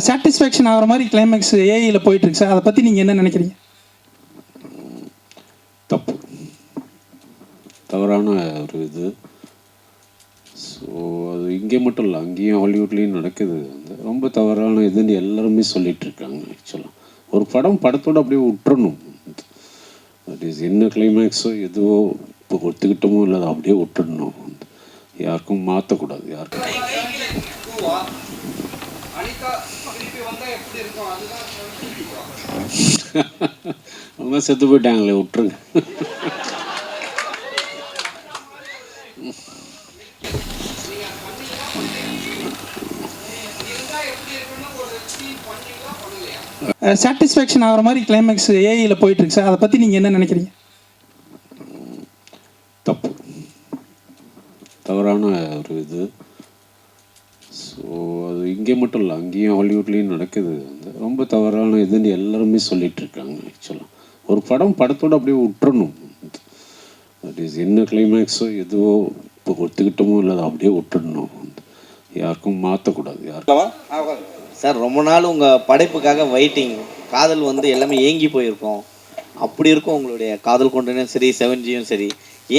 Satisfaction ஆகிற மாதிரி climax ஏஐயில் போயிட்டுருக்கு சார். அதை பற்றி நீங்கள் என்ன நினைக்கிறீங்க? தப்பு, தவறான ஒரு இது. ஸோ அது இங்கே மட்டும் இல்லை, அங்கேயும் ஹாலிவுட்லேயும் நடக்குது. அந்த ரொம்ப தவறான இதுன்னு எல்லாருமே சொல்லிகிட்டு இருக்காங்க. ஆக்சுவலாக ஒரு படத்தோடு அப்படியே விட்டுறணும். தட் இஸ் என்ன கிளைமேக்ஸோ எதுவோ இப்போ ஒத்துக்கிட்டமோ இல்லை, அதை அப்படியே விட்டுடணும். யாருக்கும் மாற்றக்கூடாது. யாருக்கும் அவங்க செத்து போயிட்டாங்களே, விட்டுருங்க. சாட்டிஸ்ஃபேக்ஷன் ஆகிற மாதிரி கிளைமேக்ஸ் ஏஐயில் போயிட்டுருக்கு சார். அதை பற்றி நீங்கள் என்ன நினைக்கிறீங்க? தப்பு, தவறான ஒரு இது. ஸோ அது இங்கே மட்டும் இல்லை, அங்கேயும் ஹாலிவுட்லேயும் நடக்குது. அந்த ரொம்ப தவறான இதுன்னு எல்லாருமே சொல்லிகிட்டு இருக்காங்க. ஆக்சுவலாக ஒரு படத்தோடு அப்படியே விட்டுறணும். தட் இஸ் என்ன கிளைமேக்ஸோ எதுவோ இப்போ ஒத்துக்கிட்டமோ இல்லை, அதை அப்படியே விட்டுடணும். யாருக்கும் மாற்றக்கூடாது. யாருக்கும் சார் ரொம்ப நாள் உங்கள் படைப்புக்காக வெயிட்டிங், காதல் வந்து எல்லாமே ஏங்கி போயிருக்கோம். அப்படி இருக்கும் உங்களுடைய காதல் கொண்டனும் சரி 7Gயும் சரி,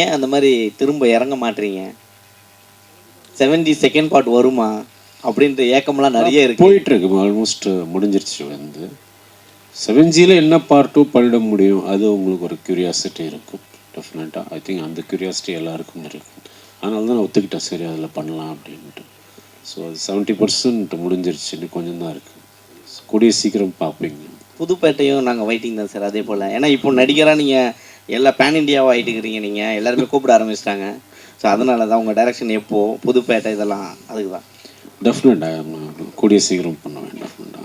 ஏன் அந்த மாதிரி திரும்ப இறங்க மாட்டீங்க? 7G செகண்ட் பார்ட் வருமா அப்படின்ற ஏக்கம்லாம் நிறைய இருக்கு. போயிட்டுருக்கு, ஆல்மோஸ்ட் முடிஞ்சிருச்சு. வந்து 7Gயில் என்ன பார்ட் 2 பண்ணிட முடியும், அது உங்களுக்கு ஒரு க்யூரியாசிட்டி இருக்கும். டெஃபினட்டாக ஐ திங்க் அந்த க்யூரியாசிட்டி எல்லாருக்கும் இருக்கும். அதனால தான் நான் ஒத்துக்கிட்டேன், சரி அதில் பண்ணலாம் அப்படின்ட்டு. ஸோ அது 70% முடிஞ்சிருச்சு, இன்னும் கொஞ்சம் தான் இருக்குது. கூடிய சீக்கிரம் பார்ப்பீங்க. புதுப்பேட்டையும் நாங்கள் வெயிட்டிங் தான் சார். அதே போல் ஏன்னா இப்போ நடிகராக நீங்கள் எல்லா பேன் இண்டியாவாக ஆகிட்டுக்கிறீங்க, நீங்கள் எல்லாருமே கூப்பிட ஆரம்பிச்சிட்டாங்க. ஸோ அதனால தான் உங்கள் டைரக்ஷன் எப்போது புதுப்பேட்டை இதெல்லாம் அதுக்கு தான். டெஃபினட்டாக கூடிய சீக்கிரம் பண்ணுவேன். டெஃபினட்டாக.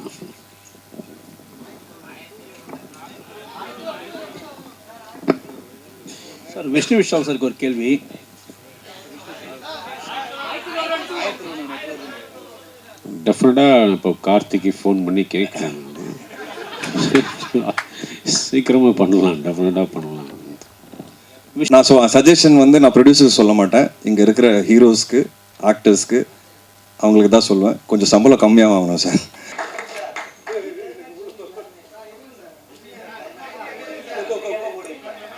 சார் விஷ்ணு விஷால் சாருக்கு ஒரு கேள்வி. டெஃபினட்டாக இப்போ கார்த்திக்கு ஃபோன் பண்ணி கேட்குறேன். சீக்கிரமாக பண்ணலாம், டெஃபினட்டாக பண்ணலாம். நான் சஜஷன் வந்து நான் ப்ரொடியூசர் சொல்ல மாட்டேன், இங்கே இருக்கிற ஹீரோஸ்க்கு ஆக்டர்ஸ்க்கு அவங்களுக்கு தான் சொல்லுவேன். கொஞ்சம் சம்பளம் கம்மியாக வாங்கணும் சார்.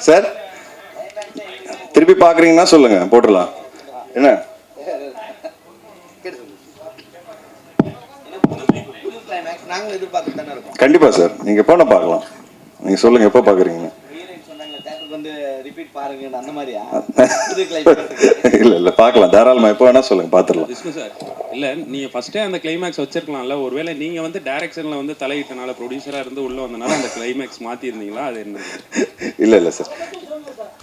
சார் திருப்பி பார்க்குறீங்கன்னா சொல்லுங்கள், போட்டுடலாம். என்ன கண்டிப்பா சார், நீங்க எப்போ பார்க்கலாம், நீங்க சொல்லுங்க எப்போ பாக்குறீங்க. இல்ல இல்ல பார்க்கலாம், தாராளமா எப்போ வேணா சொல்லுங்க, பாத்துடலாம். இல்ல நீங்க ஃபர்ஸ்டே அந்த கிளைமேக்ஸ் வச்சிருக்கலாம்ல. ஒருவேளை நீங்க வந்து டைரக்ஷன்ல வந்து தலையிட்டனால, ப்ரொடியூசரா இருந்து உள்ள வந்தனால அந்த கிளைமேக்ஸ் மாத்தி இருந்தீங்களா? அது என்ன? இல்ல இல்ல சார்,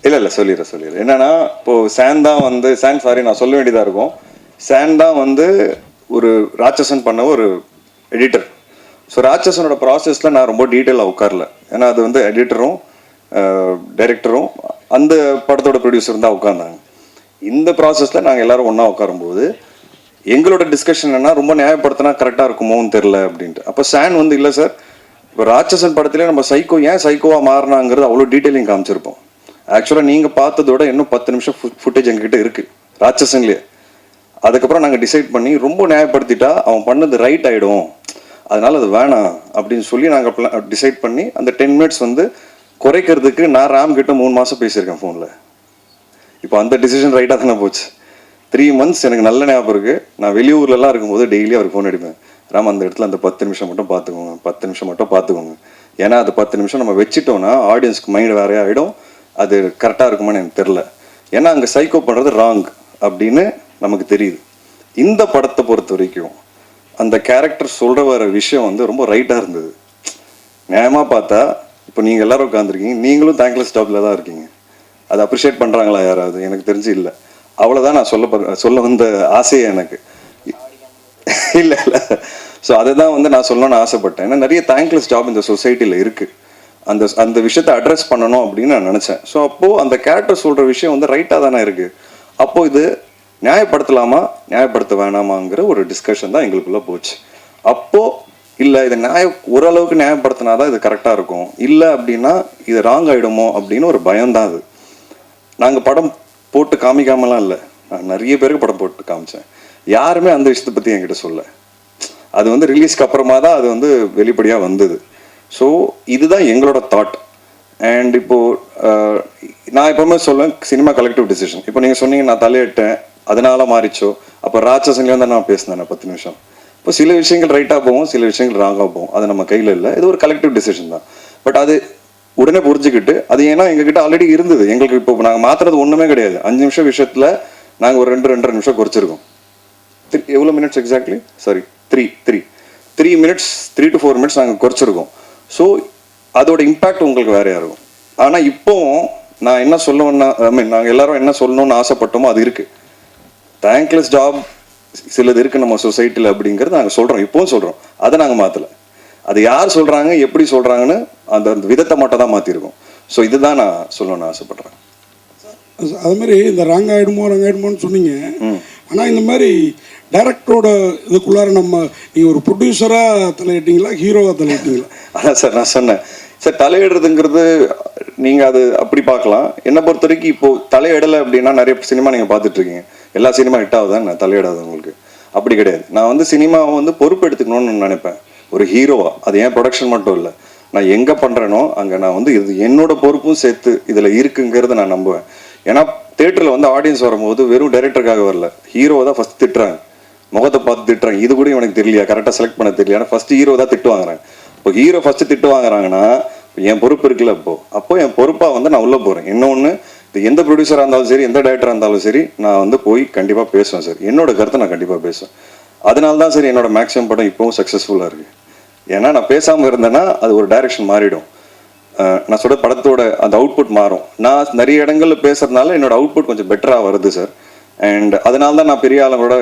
இல்ல சொல்லிடுறேன். என்னன்னா இப்போ நான் சொல்ல வேண்டியதா இருக்கும். சான் தான் வந்து ஒரு ராட்சசன் பண்ண ஒரு எடிட்டர். ஸோ ராட்சசனோட ப்ராசஸில் நான் ரொம்ப டீட்டெயிலாக உட்காரல. ஏன்னா அது வந்து எடிட்டரும் டைரக்டரும் அந்த படத்தோட ப்ரொடியூசரும் தான் உட்காந்தாங்க. இந்த ப்ராசஸில் நாங்கள் எல்லோரும் ஒன்றா உட்காரும்போது எங்களோட டிஸ்கஷன் என்ன, ரொம்ப நியாயப்படுத்தினா கரெக்டாக இருக்குமோன்னு தெரில அப்படின்ட்டு. அப்போ சான் வந்து இல்லை சார், இப்போ ராட்சசன் படத்துலேயே நம்ம ஏன் சைக்கோவாக மாறினாங்கிறது அவ்வளோ டீட்டெயிலிங் காமிச்சிருப்போம். ஆக்சுவலாக நீங்கள் பார்த்ததோட இன்னும் 10 நிமிஷம் ஃபுட்டேஜ் எங்ககிட்ட இருக்குது ராட்சசன்லேயே. அதுக்கப்புறம் நாங்கள் டிசைட் பண்ணி ரொம்ப நியாயப்படுத்திட்டா அவன் பண்ணது ரைட் ஆகிடும், அதனால அது வேணாம் அப்படின்னு சொல்லி நாங்கள் டிசைட் பண்ணி அந்த 10 மினிட்ஸ் வந்து குறைக்கிறதுக்கு நான் ராம் கிட்ட 3 மாதம் பேசியிருக்கேன் ஃபோனில். இப்போ அந்த டிசிஷன் ரைட்டாக தானே போச்சு. 3 months எனக்கு நல்ல ஞாபகம் இருக்குது. நான் வெளியூர்லலாம் இருக்கும்போது டெய்லி அவருக்கு ஃபோன் அடிப்பேன், ராம் அந்த இடத்துல அந்த 10 நிமிஷம் மட்டும் பார்த்துக்கோங்க, 10 நிமிஷம் மட்டும் பார்த்துக்கோங்க. ஏன்னா அது 10 நிமிஷம் நம்ம வச்சுட்டோம்னா ஆடியன்ஸ்க்கு மைண்ட் வேறே ஆகிடும், அது கரெக்டாக இருக்குமான்னு எனக்கு தெரில. ஏன்னா அங்கே சைக்கோ பண்ணுறது ராங் அப்படின்னு நமக்கு தெரியுது. இந்த படத்தை பொறுத்த வரைக்கும் அந்த கேரக்டர் சொல்கிற வர விஷயம் வந்து ரொம்ப ரைட்டாக இருந்தது. நியாயமாக பார்த்தா இப்போ நீங்கள் எல்லோரும் உட்காந்துருக்கீங்க, நீங்களும் தேங்க்லெஸ் ஜாப்ல தான் இருக்கீங்க. அதை அப்ரிஷியேட் பண்ணுறாங்களா யாராவது? எனக்கு தெரிஞ்சு இல்லை. அவ்வளோதான் நான் சொல்ல வந்த ஆசையே எனக்கு. இல்லை ஸோ அதை தான் வந்து நான் சொல்லணும்னு ஆசைப்பட்டேன். ஏன்னா நிறைய தேங்க்லெஸ் ஜாப் இந்த சொசைட்டியில் இருக்குது. அந்த விஷயத்தை அட்ரஸ் பண்ணணும் அப்படின்னு நான் நினச்சேன். ஸோ அப்போது அந்த கேரக்டர் சொல்கிற விஷயம் வந்து ரைட்டாக தானே இருக்குது. அப்போது இது நியாயப்படுத்தலாமா நியாயப்படுத்த வேணாமாங்கிற ஒரு டிஸ்கஷன் தான் எங்களுக்குள்ளே போச்சு. அப்போது இல்லை இதை ஓரளவுக்கு நியாயப்படுத்தினா தான் இது கரெக்டாக இருக்கும், இல்லை அப்படின்னா இது ராங் ஆகிடுமோ அப்படின்னு ஒரு பயம்தான் அது. நாங்கள் படம் போட்டு காமிக்காமலாம் இல்லை, நான் நிறைய பேருக்கு படம் போட்டு காமிச்சேன். யாருமே அந்த விஷயத்தை பற்றி என்கிட்ட சொல்ல. அது வந்து ரிலீஸ்க்கு அப்புறமா தான் அது வந்து வெளிப்படையாக வந்தது. ஸோ இதுதான் எங்களோட தாட். அண்ட் இப்போது நான் எப்போவுமே சொல்லுவேன், சினிமா கலெக்டிவ் டிசிஷன். இப்போ நீங்கள் சொன்னீங்க நான் தலையிட்டேன் அதனால மாறிச்சோ, அப்போ ராட்சசன்லேயும் தான் நான் பேசினேன் 10 நிமிஷம். இப்போ சில விஷயங்கள் ரைட்டாக போகும், சில விஷயங்கள் ராங்காக போகும், அது நம்ம கையில் இல்லை. இது ஒரு கலெக்டிவ் டிசிஷன் தான். பட் அது உடனே புரிஞ்சுக்கிட்டு, அது ஏன்னா எங்ககிட்ட ஆல்ரெடி இருந்தது. எங்களுக்கு இப்போ நாங்கள் மாற்றுறது ஒன்றுமே கிடையாது. 5 நிமிஷம் விஷயத்தில் நாங்கள் ஒரு 2-2.5 நிமிஷம் குறைச்சிருக்கோம். எவ்வளோ minutes exactly? Sorry, 3 minutes 3 to 4 minutes நாங்கள் குறைச்சிருக்கோம். ஸோ அதோட இம்பேக்ட் உங்களுக்கு வேறையாக இருக்கும். ஆனால் இப்போவும் நான் என்ன சொல்லுவேன்னா, நாங்கள் எல்லாரும் என்ன சொல்லணும்னு ஆசைப்பட்டோமோ அது இருக்குது. தேங்க்லெஸ் ஜாப் சிலது இருக்குது நம்ம சொசைட்டியில் அப்படிங்கிறது நாங்கள் சொல்கிறோம், இப்போவும் சொல்கிறோம். அதை நாங்கள் மாற்றலை. அது யார் சொல்கிறாங்க, எப்படி சொல்கிறாங்கன்னு அந்த விதத்தை மட்டும் தான் மாற்றிருக்கோம். ஸோ இதுதான் நான் சொல்லணும்னு ஆசைப்பட்றேன். அது மாதிரி இந்த ரங்காயிடுமோன்னு சொன்னீங்க. ஆனால் இந்த மாதிரி டைரக்டரோட இதுக்குள்ளார நீங்கள் ஒரு ப்ரொடியூசராக தலையிட்டீங்களா, ஹீரோவாக தலையிட்டீங்களா? அதான் சார் நான் சொன்னேன் சார், தலையிடுறதுங்கிறது நீங்கள் அது அப்படி பார்க்கலாம். என்னை பொறுத்த வரைக்கும் இப்போது தலையிடலை அப்படின்னா நிறைய சினிமா நீங்கள் பார்த்துட்ருக்கீங்க, எல்லா சினிமா ஹிட் ஆகுதான் நான் தலையிடாது உங்களுக்கு. அப்படி கிடையாது. நான் வந்து சினிமாவை வந்து பொறுப்பு எடுத்துக்கணும்னு நினைப்பேன் ஒரு ஹீரோவாக. அது ஏன் ப்ரொடக்ஷன் மட்டும் இல்லை, நான் எங்கே பண்ணுறேனோ அங்கே நான் வந்து இது என்னோட பொறுப்பும் சேர்த்து இதில் இருக்குங்கிறத நான் நம்புவேன். ஏன்னா தேட்டரில் வந்து ஆடியன்ஸ் வரும்போது வெறும் டைரக்டருக்காக வரல, ஹீரோவை தான் ஃபஸ்ட் திட்டுறாங்க, முகத்தை பார்த்து திட்டுறாங்க. இது கூட எனக்கு தெரியலையா, கரெக்டாக செலக்ட் பண்ண தெரியல, ஏன்னா ஃபஸ்ட்டு ஹீரோ தான் திட்டு வாங்குறாங்க. இப்போ ஹீரோ ஃபஸ்ட்டு திட்டு வாங்குறாங்கன்னா என் பொறுப்பு இருக்குல்ல. அப்போ என் பொறுப்பாக வந்து நான் உள்ளே போகிறேன். இன்னொன்று, இது எந்த ப்ரொடியூசராக இருந்தாலும் சரி, எந்த டைரக்டராக இருந்தாலும் சரி, நான் வந்து போய் கண்டிப்பாக பேசுவேன் சார். என்னோட கருத்தை நான் கண்டிப்பாக பேசுவேன். அதனால தான் சரி என்னோட மேக்ஸிமம் படம் இப்போவும் சக்ஸஸ்ஃபுல்லாக இருக்குது. ஏன்னா நான் பேசாமல் இருந்தேன்னா அது ஒரு டைரக்ஷன் மாறிடும். நான் சொல்ற படத்தோட அந்த அவுட்புட் மாறும். நான் நிறைய இடங்களில் பேசுறதுனால என்னோட அவுட்புட் கொஞ்சம் பெட்டராக வருது சார். அண்ட் அதனால தான் நான் பெரிய ஆளுங்களோட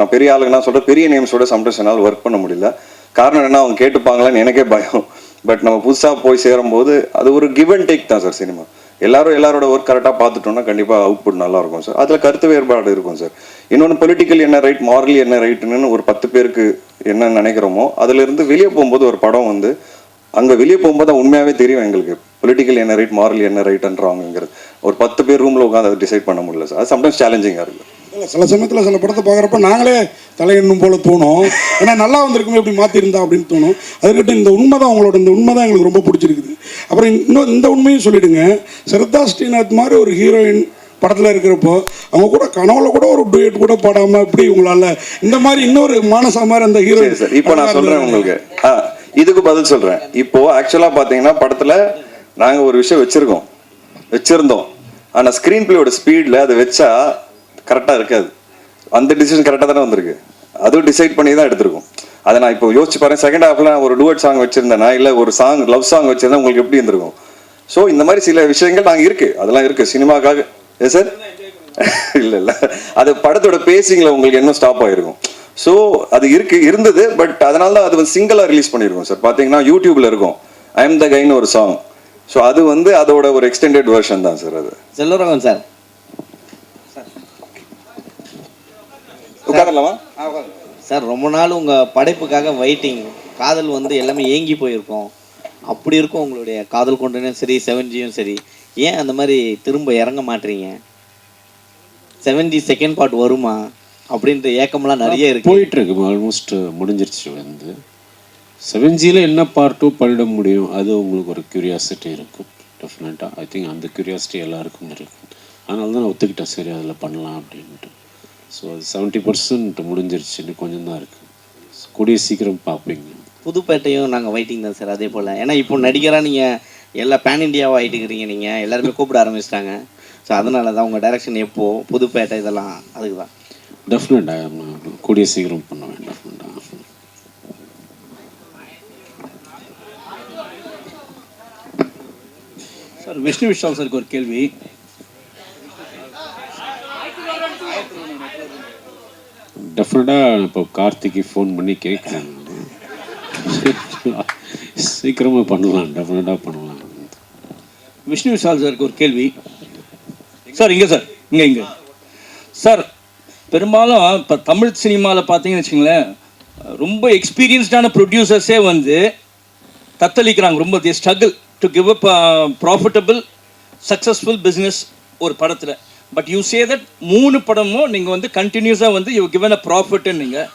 நான் பெரிய ஆளுங்க நான் சொல்கிறேன், பெரிய நேம்ஸோட சம்டைம்ஸ் என்னால் ஒர்க் பண்ண முடியல. காரணம் என்ன, அவங்க கேட்டுப்பாங்களான்னு எனக்கே பயம். பட் நம்ம புதுசாக போய் சேரும்போது அது ஒரு கிவ் அண்ட் டேக் தான் சார் சினிமா. எல்லாரோட ஒர்க் கரெக்டாக பார்த்துட்டோம்னா கண்டிப்பாக அவுட்புட் நல்லா இருக்கும் சார். அதில் கருத்து வேறுபாடு இருக்கும் சார். இன்னொன்று, பொலிட்டிக்கல் என்ன ரைட், மாரலி என்ன ரைட்டுன்னு ஒரு 10 பேருக்கு என்ன நினைக்கிறோமோ அதுலேருந்து வெளியே போகும்போது ஒரு படம் வந்து அங்கே வெளியே போகும்போது தான் உண்மையாகவே தெரியும் எங்களுக்கு பொலிட்டிக்கல் என்ன ரைட், மாரலி என்ன ரைட்ன்றாங்கிறது. ஒரு 10 பேர் ரூமில் உட்காந்து அதை டிசைட் பண்ண முடியல சார். அது சம்டைம்ஸ் சேலஞ்சிங்காக இருக்குது. இல்லை, சில சமயத்தில் சில படத்தை பார்க்குறப்ப நாங்களே தலையிடணும் போல தோணும். ஏன்னா நல்லா வந்திருக்குமே எப்படி மாற்றிருந்தா அப்படின்னு தோணும். அதுக்கிட்ட இந்த உண்மை தான், உங்களோட இந்த உண்மை தான் எங்களுக்கு ரொம்ப பிடிச்சிருக்குது. அப்புறம் இன்னும் இந்த உண்மையும் சொல்லிவிடுங்க, ஸ்ரத்தா ஸ்ரீநாத் மாதிரி ஒரு ஹீரோயின் படத்தில் இருக்கிறப்போ அவங்க கூட கனவுல கூட ஒரு டூயட் கூட பாடாமல் இப்படி உங்களால் இந்த மாதிரி இன்னொரு மானசா மாதிரி அந்த ஹீரோயின் சார். இப்போ நான் சொல்கிறேன் உங்களுக்கு, இதுக்கு பதில் சொல்கிறேன். இப்போது ஆக்சுவலாக பார்த்தீங்கன்னா படத்தில் நாங்கள் ஒரு விஷயம் வச்சுருந்தோம். ஆனால் ஸ்க்ரீன் பிளேயோட ஸ்பீடில் அதை வச்சா கரெக்டாக இருக்காது. அந்த டிசிஷன் கரெக்டாக தானே வந்திருக்கு, அதுவும் டிசைட் பண்ணி தான் எடுத்திருக்கோம். அதை நான் இப்போ யோசிச்சு பாருங்க, செகண்ட் ஹாஃபில் நான் ஒரு டூயட் சாங் வச்சுருந்தேன்னா, இல்லை ஒரு லவ் சாங் வச்சுருந்தா உங்களுக்கு எப்படி இருந்திருக்கும்? ஸோ இந்த மாதிரி சில விஷயங்கள் நாங்கள் இருக்குது, அதெல்லாம் இருக்குது சினிமாக்காக. ஏ சார் இல்லை அது படத்தோட பேசிங்கில் உங்களுக்கு இன்னும் ஸ்டாப் ஆகிருக்கும். ஸோ அது இருந்தது. பட் அதனால தான் அது வந்து சிங்கிளாக ரிலீஸ் பண்ணியிருக்கோம் சார். பார்த்தீங்கன்னா யூடியூப்ல இருக்கும் ஐ எம் த கைன்னு ஒரு சாங். ஸோ அது வந்து அதோட ஒரு எக்ஸ்டெண்டட் வெர்ஷன் தான் சார். அது செல்வராகவன் சார் உட்காரலாமா சார்? ரொம்ப நாள் உங்கள் படைப்புக்காக வெயிட்டிங், காதல் வந்து எல்லாமே ஏங்கி போயிருக்கோம். அப்படி இருக்கும் உங்களுடைய காதல் கொண்டனும் சரி, 7Gயும் சரி. ஏன் அந்த மாதிரி திரும்ப இறங்க மாட்டீங்க? 7G செகண்ட் பார்ட் வருமா அப்படின்ற ஏக்கம்லாம் நிறைய இருக்கு. போயிட்டுருக்கு, ஆல்மோஸ்ட் முடிஞ்சிருச்சு. வந்து 7Gயில் என்ன பார்ட் 2 பண்ணிட முடியும், அது உங்களுக்கு ஒரு க்யூரியாசிட்டி இருக்கும் டெஃபினட்டாக. ஐ திங்க் அந்த க்யூரியாசிட்டி எல்லாருக்கும் இருக்கும். அதனால தான் நான் ஒத்துக்கிட்டேன், சரி அதில் பண்ணலாம் அப்படின்ட்டு. ஸோ அது 70% முடிஞ்சிருச்சு, இன்னும் கொஞ்சம் தான் இருக்குது. கூடிய சீக்கிரம் பார்ப்பீங்க. புதுப்பேட்டையும் நாங்கள் வெயிட்டிங் தான் சார். அதே போல் ஏன்னா இப்போ நடிகராக நீங்கள் எல்லா பேன் இண்டியாவாக ஆகிட்டுக்கிறீங்க, நீங்கள் எல்லாருமே கூப்பிட ஆரம்பிச்சிட்டாங்க. ஸோ அதனால தான் உங்கள் டைரக்ஷன் எப்போது புதுப்பேட்டை இதெல்லாம் அதுக்கு தான். டெஃபினட்டாக கூடிய சீக்கிரம் பண்ணுவேன் டெஃபினட்டாக. சார், விஷ்ணு விஷால் சாருக்கு ஒரு கேள்வி. டெஃபினட்டாக இப்போ கார்த்திக்கு ஃபோன் பண்ணி கேட்குறேன், சீக்கிரமாக பண்ணலாம், டெஃபினட்டாக பண்ணலாம். விஷ்ணு விஷால் சாருக்கு ஒரு கேள்வி சார். இங்கே சார், இங்கே சார், பெரும்பாலும் இப்போ தமிழ் சினிமாவில் பார்த்தீங்கன்னு வச்சுங்களேன், ரொம்ப எக்ஸ்பீரியன்ஸ்டான ப்ரொடியூசர்ஸே வந்து தத்தளிக்கிறாங்க. ரொம்ப தி struggle to give up profitable successful business ஒரு படத்தில். பட் யூ சே தட் 3 படமும் நீங்கள் வந்து கண்டினியூஸாக வந்து யூ கிவன் அ ப்ராஃபிட்னு. நீங்கள்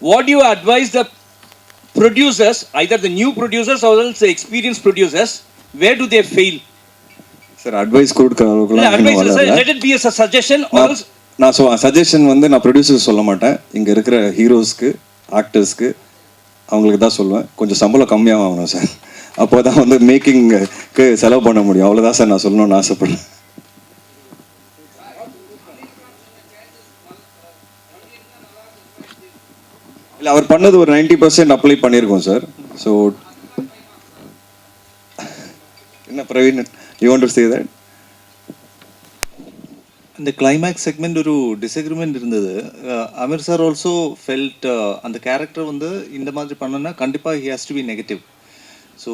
what you advise the producers, either the new producers or else the experienced producers, where do they fail? Sir advice கொடுக்குற அளவுக்குலாம் இன்னும் Advice, sir, வளரல. let it be as a suggestion or else. நான் suggestion வந்து நான் producer சொல்ல மாட்டேன், இங்கே இருக்கிற ஹீரோஸ்க்கு ஆக்டர்ஸ்க்கு அவங்களுக்கு தான் சொல்லுவேன், கொஞ்சம் சம்பளம் கம்மியாக வாங்கணும் சார், அப்போ தான் வந்து மேக்கிங்க்கு செலவு பண்ண முடியும். அவ்வளோதான் சார் நான் சொல்லணும்னு ஆசைப்படுறேன். இல்லை, அவர் பண்ணது ஒரு 90% அப்ளை பண்ணியிருக்கோம் சார். ஸோ என்ன Praveen, you want to say that? இந்த கிளைமேக்ஸ் செக்மெண்ட் ஒரு டிஸ்அக்ரிமெண்ட் இருந்தது. அமீர் சார் ஆல்சோ ஃபெல்ட் அந்த கேரக்டர் வந்து இந்த மாதிரி பண்ணனா கண்டிப்பாக he has to be negative. So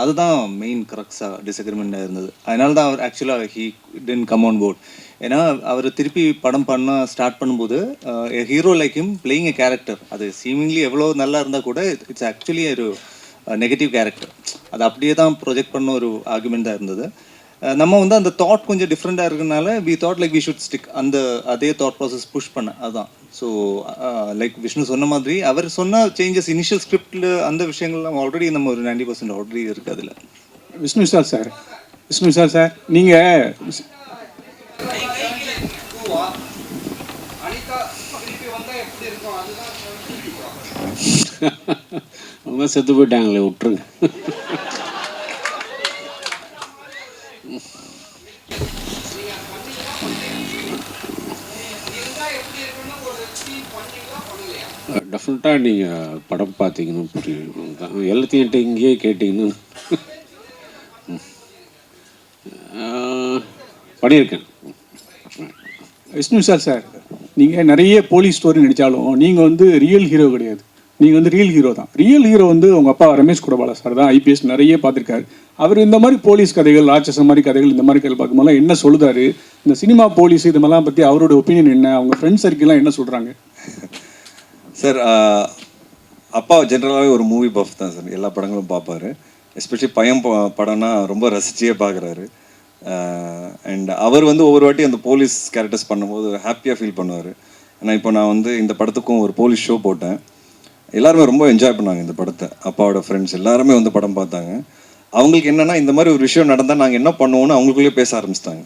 அதுதான் மெயின் கரெக்டாக டிஸ்அக்ரிமெண்ட்டாக இருந்தது. அதனால தான் அவர் ஆக்சுவலாக he didn't come on board. ஏன்னா அவர் திருப்பி படம் பண்ண ஸ்டார்ட் பண்ணும்போது hero like him playing a character, அது சீமிங்லி எவ்வளோ நல்லா இருந்தால் கூட இட்ஸ் ஆக்சுவலி ஒரு நெகட்டிவ் கேரக்டர். அது அப்படியே தான் ப்ரொஜெக்ட் பண்ண ஒரு ஆர்குமெண்ட் தான் இருந்தது. நம்ம வந்து அந்த தாட் கொஞ்சம் டிஃப்ரெண்ட்டாக இருக்கிறதுனால we thought like we should stick அந்த அதே தாட் ப்ராசஸ் புஷ் பண்ண அதுதான். ஸோ லைக் விஷ்ணு சொன்ன மாதிரி அவர் சொன்ன சேஞ்சஸ் இனிஷியல் ஸ்கிரிப்டில் அந்த விஷயங்கள்லாம் ஆல்ரெடி நம்ம ஒரு 90% ஆல்ரெடி இருக்குது அதில். விஷ்ணு விஷால் சார் நீங்கள் அவங்க செத்து போயிட்டாங்களே, விட்டுருங்க. டெஃபினட்டாக நீங்கள் படம் பார்த்தீங்கன்னு புரியும் தான், எல்லாத்தையும் என்கிட்ட இங்கேயே கேட்டிங்கன்னு பண்ணியிருக்கேன். விஷ்ணு விஷால் சார், நீங்கள் நிறைய போலீஸ் ஸ்டோரி நடித்தாலும் நீங்கள் வந்து ரியல் ஹீரோ கிடையாது, நீங்கள் வந்து ரியல் ஹீரோ தான். ரியல் ஹீரோ வந்து உங்கள் அப்பா ரமேஷ் குடபாலா சார் தான், ஐபிஎஸ் நிறைய பார்த்துருக்காரு. அவர் இந்த மாதிரி போலீஸ் கதைகள், ராட்சச மாதிரி கதைகள், இந்த மாதிரி கதைகள் பார்க்கும்போது என்ன சொல்லுதாரு, இந்த சினிமா போலீஸ் இது மாதிரிலாம் பற்றி அவரோட ஒப்பீனியன் என்ன, அவங்க ஃப்ரெண்ட்ஸ் சர்க்கிள்லாம் என்ன சொல்கிறாங்க? சார், அப்பா ஜென்ரலாகவே ஒரு மூவி பஃப் தான் சார், எல்லா படங்களும் பார்ப்பாரு. எஸ்பெஷலி பையன் படம்னா ரொம்ப ரசிச்சியே பார்க்குறாரு. அண்ட் அவர் வந்து ஒவ்வொரு வாட்டி அந்த போலீஸ் கேரக்டர்ஸ் பண்ணும்போது ஹாப்பியாக ஃபீல் பண்ணுவார். ஏன்னா இப்போ நான் வந்து இந்த படத்துக்கும் ஒரு போலீஸ் ஷோ போட்டேன், எல்லாருமே ரொம்ப என்ஜாய் பண்ணாங்க இந்த படத்தை. அப்பாவோட ஃப்ரெண்ட்ஸ் எல்லாருமே வந்து படம் பார்த்தாங்க. அவங்களுக்கு என்னென்னா இந்த மாதிரி ஒரு விஷயம் நடந்தால் நாங்கள் என்ன பண்ணுவோன்னு அவங்களுக்குள்ளேயே பேச ஆரம்பிச்சிட்டாங்க.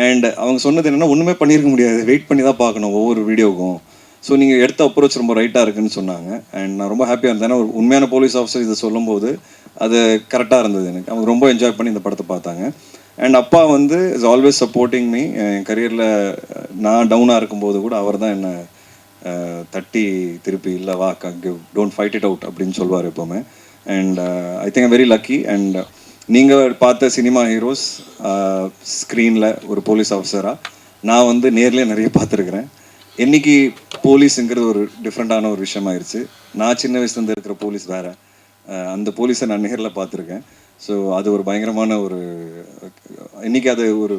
அண்ட் அவங்க சொன்னது என்னென்னா, ஒன்றுமே பண்ணியிருக்க முடியாது, வெயிட் பண்ணி தான் பார்க்கணும் ஒவ்வொரு வீடியோவுக்கும். ஸோ நீங்கள் எடுத்த அப்ரோச் ரொம்ப ரைட்டாக இருக்குன்னு சொன்னாங்க. அண்ட் நான் ரொம்ப ஹாப்பியாக இருந்தேன். ஒரு உண்மையான போலீஸ் ஆஃபீஸர் இதை சொல்லும்போது அது கரெக்டாக இருந்தது எனக்கு. அவங்க ரொம்ப என்ஜாய் பண்ணி இந்த படத்தை பார்த்தாங்க. அண்ட் அப்பா வந்து இஸ் ஆல்வேஸ் சப்போர்ட்டிங் மீ. என் கரியரில் நான் டவுனாக இருக்கும்போது கூட அவர் தான் என்னை தட்டி திருப்பி இல்லை வா டோன்ட் ஃபைட் இட் அவுட் அப்படின்னு சொல்லுவார் எப்போவுமே. And I think I'm very lucky. And நீங்கள் பார்த்த சினிமா ஹீரோஸ் ஸ்க்ரீனில் ஒரு போலீஸ் ஆஃபீஸராக நான் வந்து நேர்லேயே நிறைய பார்த்துருக்குறேன். என்னைக்கு போலீஸுங்கிறது ஒரு டிஃப்ரெண்ட்டான ஒரு விஷயமாயிருச்சு. நான் சின்ன வயசுலேருந்து இருக்கிற போலீஸ் வேறு, அந்த போலீஸை நான் நேரில் பார்த்துருக்கேன். ஸோ அது ஒரு பயங்கரமான ஒரு இன்றைக்கி அது ஒரு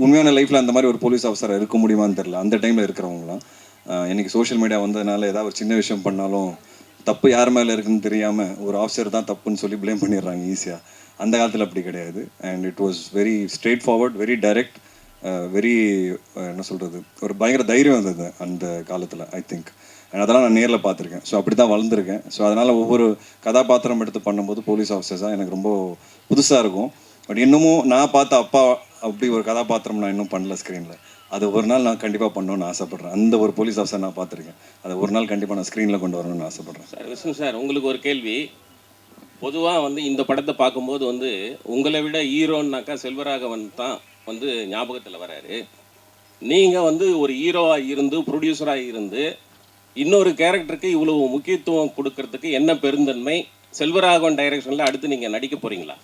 உண்மையான லைஃப்பில் அந்த மாதிரி ஒரு போலீஸ் ஆஃபீஸராக இருக்க முடியுமான்னு தெரில. அந்த டைமில் இருக்கிறவங்களாம் இன்றைக்கி சோஷியல் மீடியா வந்ததுனால ஏதாவது ஒரு சின்ன விஷயம் பண்ணாலும் தப்பு யார் மேலே இருக்குன்னு தெரியாமல் ஒரு ஆஃபீஸர் தான் தப்புன்னு சொல்லி ப்ளேம் பண்ணிடுறாங்க ஈஸியாக. அந்த காலத்தில் அப்படி கிடையாது. And it was very straight forward, very direct, very என்ன சொல்கிறது, ஒரு பயங்கர தைரியம் இருந்தது அந்த காலத்தில் ஐ திங்க். அண்ட் அதெல்லாம் நான் நேரில் பார்த்துருக்கேன். ஸோ அப்படி தான் வளர்ந்துருக்கேன். ஸோ அதனால் ஒவ்வொரு கதாபாத்திரம் எடுத்து பண்ணும்போது போலீஸ் ஆஃபீஸர்ஸாக எனக்கு ரொம்ப புதுசாக இருக்கும். பட் இன்னமும் நான் பார்த்த அப்பா அப்படி ஒரு கதாபாத்திரம் நான் இன்னும் பண்ணல ஸ்க்ரீனில். அது ஒரு நாள் நான் கண்டிப்பாக பண்ணணும்னு ஆசைப்பட்றேன். அந்த ஒரு போலீஸ் ஆஃபீஸர் நான் பார்த்துருக்கேன், அதை ஒரு நாள் கண்டிப்பாக நான் ஸ்க்ரீனில் கொண்டு வரணும்னு ஆசைப்பட்றேன். சார் விஷ்ணு சார், உங்களுக்கு ஒரு கேள்வி. பொதுவாக வந்து இந்த படத்தை பார்க்கும்போது வந்து உங்களை விட ஹீரோன்னாக்கா செல்வராகவன் தான் வந்து ஞாபகத்தில் வராரு. நீங்கள் வந்து ஒரு ஹீரோவாக இருந்து ப்ரொடியூசராக இருந்து இன்னொரு கேரக்டருக்கு இவ்வளவு முக்கியத்துவம் கொடுக்கறதுக்கு என்ன பெருந்தன்மை? செல்வராகவன் டைரக்ஷனில் அடுத்து நீங்கள் நடிக்க போகிறீங்களா?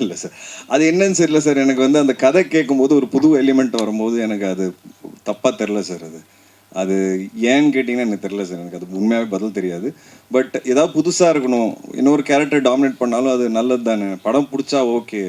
இல்லை சார், அது என்னன்னு தெரியல சார். எனக்கு வந்து அந்த கதை கேட்கும்போது ஒரு புது எலிமெண்ட் வரும்போது எனக்கு அது தப்பாக தெரில சார். அது ஏன்னு கேட்டிங்கன்னா எனக்கு தெரில சார். எனக்கு அது உண்மையாகவே பதில் தெரியாது. பட் ஏதாவது புதுசாக இருக்கணும், இன்னொரு கேரக்டர் டாமினேட் பண்ணாலும் அது நல்லது தானே. படம் பிடிச்சா ஓகே.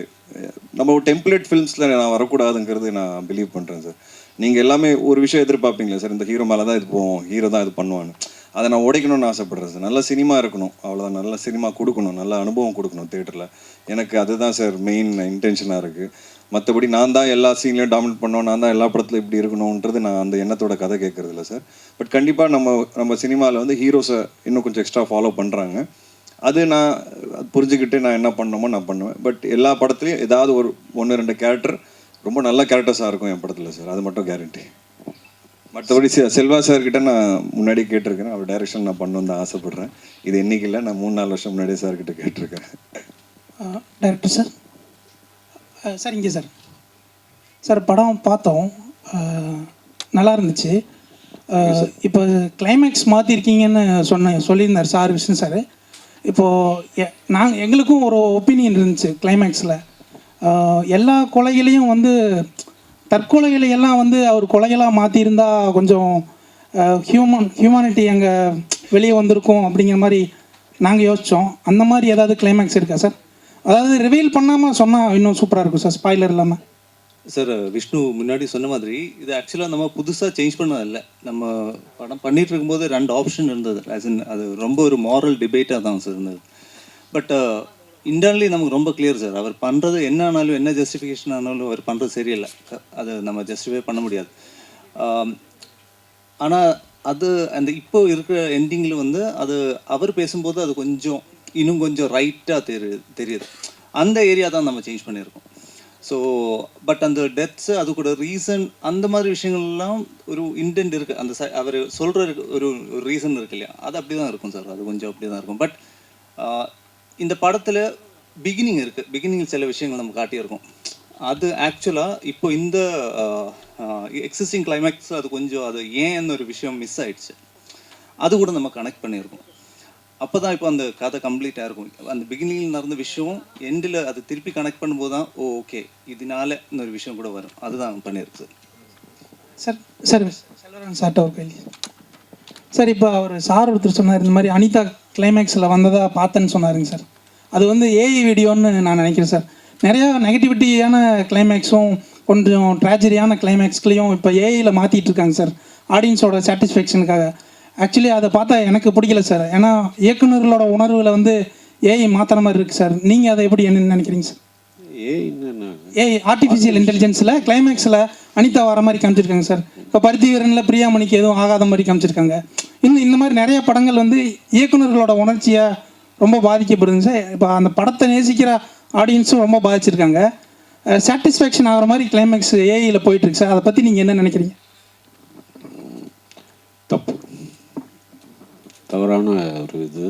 நம்ம ஒரு டெம்ப்ளேட் ஃபிலிம்ஸில் நான் வரக்கூடாதுங்கிறது நான் பிலீவ் பண்ணுறேன் சார். நீங்கள் எல்லாமே ஒரு விஷயம் எதிர்பார்ப்பீங்களா சார், இந்த ஹீரோ மேலே தான் இது போவோம், ஹீரோ தான் இது பண்ணுவான்னு. அதை நான் உடைக்கணும்னு ஆசைப்பட்றேன் சார். நல்ல சினிமா இருக்கணும், அவ்வளோதான். நல்ல சினிமா கொடுக்கணும், நல்ல அனுபவம் கொடுக்கணும் தேட்டரில். எனக்கு அதுதான் சார் மெயின் இன்டென்ஷனாக இருக்குது. மற்றபடி நான் தான் எல்லா சீன்லையும் டாமினேட் பண்ணோம், நான் தான் எல்லா படத்துலையும் இப்படி இருக்கணுன்றது நான் அந்த எண்ணத்தோட கதை கேட்குறது இல்லை சார். பட் கண்டிப்பாக நம்ம சினிமாவில் வந்து ஹீரோஸை இன்னும் கொஞ்சம் எக்ஸ்ட்ரா ஃபாலோ பண்ணுறாங்க. அது நான் புரிஞ்சுக்கிட்டு நான் என்ன பண்ணணுமோ நான் பண்ணுவேன். பட் எல்லா படத்துலையும் ஏதாவது ஒரு 1-2 கேரக்டர் ரொம்ப நல்ல கேரக்டர்ஸாக இருக்கும் என் படத்தில் சார், அது மட்டும் கேரண்டி. மற்றபடி செல்வா சார்கிட்ட நான் முன்னாடி கேட்டிருக்கேன், அவர் டைரக்ஷன் நான் பண்ணணுன்னு தான் ஆசைப்பட்றேன். இது இன்னைக்கு இல்லை, நான் 3-4 வருஷம் முன்னாடியே சார்கிட்ட கேட்டிருக்கேன். டைரக்டர் சார், சார் இங்கே சார், சார் படம் பார்த்தோம், நல்லா இருந்துச்சு. இப்போ கிளைமேக்ஸ் மாற்றிருக்கீங்கன்னு சொல்லியிருந்தார் சார், விஷ்ணு சார். இப்போது எங்களுக்கும் ஒரு ஒப்பீனியன் இருந்துச்சு கிளைமேக்ஸில். எல்லா கொலைகளையும் வந்து தற்கொலைகளையெல்லாம் வந்து அவர் கொலைகளாக மாற்றியிருந்தா கொஞ்சம் ஹியூமானிட்டி அங்கே வெளியே வந்திருக்கும் அப்படிங்கிற மாதிரி நாங்கள் யோசித்தோம். அந்த மாதிரி ஏதாவது கிளைமேக்ஸ் இருக்கா சார்? அதாவது ரிவீல் பண்ணாமல் சொன்னால் இன்னும் சூப்பராக இருக்கும் சார், ஸ்பாய்லர் இல்லாமல். சார், விஷ்ணு முன்னாடி சொன்ன மாதிரி இது ஆக்சுவலாக நம்ம புதுசாக சேஞ்ச் பண்ணதில்லை. நம்ம படம் பண்ணிகிட்டு இருக்கும்போது 2 ஆப்ஷன் இருந்தது. அது ரொம்ப ஒரு மாரல் டிபேட்டாக தான் சார் இருந்தது. பட் இன்டர்னலி நமக்கு ரொம்ப கிளியர் சார், அவர் பண்ணுறது என்ன ஆனாலும், என்ன ஜஸ்டிஃபிகேஷன் ஆனாலும் அவர் பண்ணுறது சரியில்லை. அதை நம்ம ஜஸ்டிஃபை பண்ண முடியாது. ஆனால் அது அந்த இப்போ இருக்கிற எண்டிங்கில் வந்து அது அவர் பேசும்போது அது இன்னும் கொஞ்சம் ரைட்டாக தெரியுது. அந்த ஏரியா தான் நம்ம சேஞ்ச் பண்ணியிருக்கோம். ஸோ பட் அந்த டெத்ஸு, அது கூட ரீசன், அந்த மாதிரி விஷயங்கள்லாம் ஒரு இன்டென்ட் இருக்குது. அந்த அவர் சொல்கிற ஒரு ரீசன் இருக்கு இல்லையா, அது அப்படி தான் இருக்கும் சார், அது கொஞ்சம் அப்படி தான் இருக்கும். பட் இந்த படத்தில் பிகினிங் இருக்குது, பிகினிங்கில் சில விஷயங்கள் நம்ம காட்டியிருக்கோம். அது ஆக்சுவலாக இப்போ இந்த எக்ஸிஸ்டிங் கிளைமேக்ஸ் அது ஏன் ஒரு விஷயம் மிஸ் ஆயிடுச்சு, அது கூட நம்ம கனெக்ட் பண்ணியிருக்கோம். அப்போ தான் இப்போ அந்த கதை கம்ப்ளீட்டாக இருக்கும். அந்த பிகினிங்கில் நடந்த விஷயம் எண்டில் அது திருப்பி கனெக்ட் பண்ணும்போது தான் ஓகே இதனால இன்னொரு விஷயம் கூட வரும், அதுதான் பண்ணியிருக்கு சார். சார் செல்வராஜ் சார்ட்ட ஒரு கேள்வி சார். இப்போ அவர் ஒருத்தர் சொன்னார், இந்த மாதிரி அனிதா கிளைமேக்ஸில் வந்ததாக பார்த்தேன்னு சொன்னாருங்க சார். அது வந்து ஏஐ வீடியோன்னு நான் நினைக்கிறேன் சார். நிறையா நெகட்டிவிட்டியான கிளைமேக்ஸும் கொஞ்சம் ட்ராஜடியான கிளைமேக்ஸ்லையும் இப்போ ஏஐயில் மாற்றிட்டு இருக்காங்க சார், ஆடியன்ஸோட சாட்டிஸ்ஃபேக்ஷனுக்காக. ஆக்சுவலி அதை பார்த்தா எனக்கு பிடிக்கல சார். ஏன்னா இயக்குநர்களோட உணர்வில் வந்து ஏஐ மாற்றுற மாதிரி இருக்குது சார். நீங்கள் அதை எப்படி என்ன நினைக்கிறீங்க சார்? ஏஐ ஆர்டிஃபிஷியல் இன்டெலிஜென்ஸில் கிளைமேக்ஸில் அனிதா வர மாதிரி காமிச்சிருக்காங்க சார். இப்போ பருத்தி வீரனில் பிரியாமணிக்கு எதுவும் ஆகாத மாதிரி காமிச்சிருக்காங்க. இந்த மாதிரி நிறைய படங்கள் வந்து இயக்குநர்களோட உணர்ச்சியை ரொம்ப பாதிக்கப்படுதுங்க சார். இப்போ அந்த படத்தை நேசிக்கிற ஆடியன்ஸும் ரொம்ப பாதிச்சிருக்காங்க. சாட்டிஸ்ஃபேக்ஷன் ஆகிற மாதிரி கிளைமேக்ஸ் ஏஐயில் போயிட்டுருக்கு சார். அதை பற்றி நீங்கள் என்ன நினைக்கிறீங்க? தவறான ஒரு இது.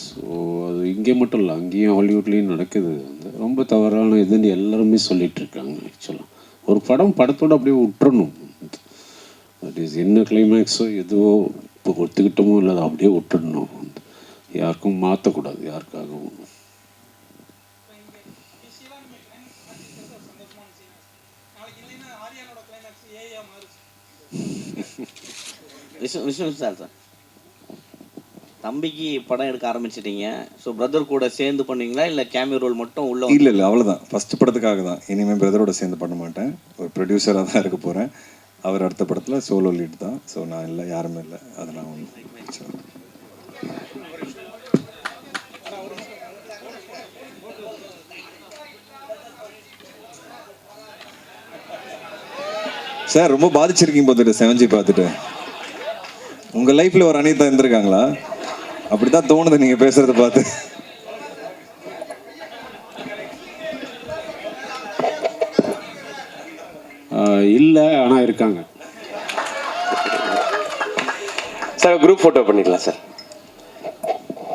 ஸோ அது இங்கே மட்டும் இல்லை, அங்கேயும் ஹாலிவுட்லேயும் நடக்குது. அந்த ரொம்ப தவறான இதுன்னு எல்லாருமே சொல்லிட்டு இருக்காங்க. ஆக்சுவலாக ஒரு படத்தோடு அப்படியே விட்டுறணும். தட் இஸ் என்ன கிளைமேக்ஸோ எதுவோ இப்போ ஒத்துக்கிட்டமோ இல்லை, அதை அப்படியே விட்டுடணும். யாருக்கும் மாற்றக்கூடாது, யாருக்காகவும். விஷ்ணு சார், தம்பிக்கு படம் எடுக்க ஆரம்பிச்சிட்டீங்க. ஸோ பிரதர் கூட சேர்ந்து பண்ணுவீங்களா இல்லை கேமியோ ரோல் மட்டும் உள்ள? இல்லை அவ்வளோதான், ஃபஸ்ட் படத்துக்காக தான். இனிமேல் பிரதரோட சேர்ந்து பண்ண மாட்டேன், ஒரு ப்ரொடியூசராக தான் இருக்க போகிறேன். அவர் அடுத்த படத்தில் சோலோ லீட் தான். ஸோ நான் இல்லை, யாருமே இல்லை. அது நான் சார் ரொம்ப பாதிச்சிருக்கீங்க பார்த்துட்டு 7G பார்த்துட்டு. உங்கள் லைஃப்பில் ஒரு அனிதா இருந்திருக்காங்களா? அப்படி தான் தோணுது நீங்கள் பேசுகிறத பார்த்து. இல்லை, ஆனால் இருக்காங்க சார். குரூப் ஃபோட்டோ பண்ணிடலாம் சார்.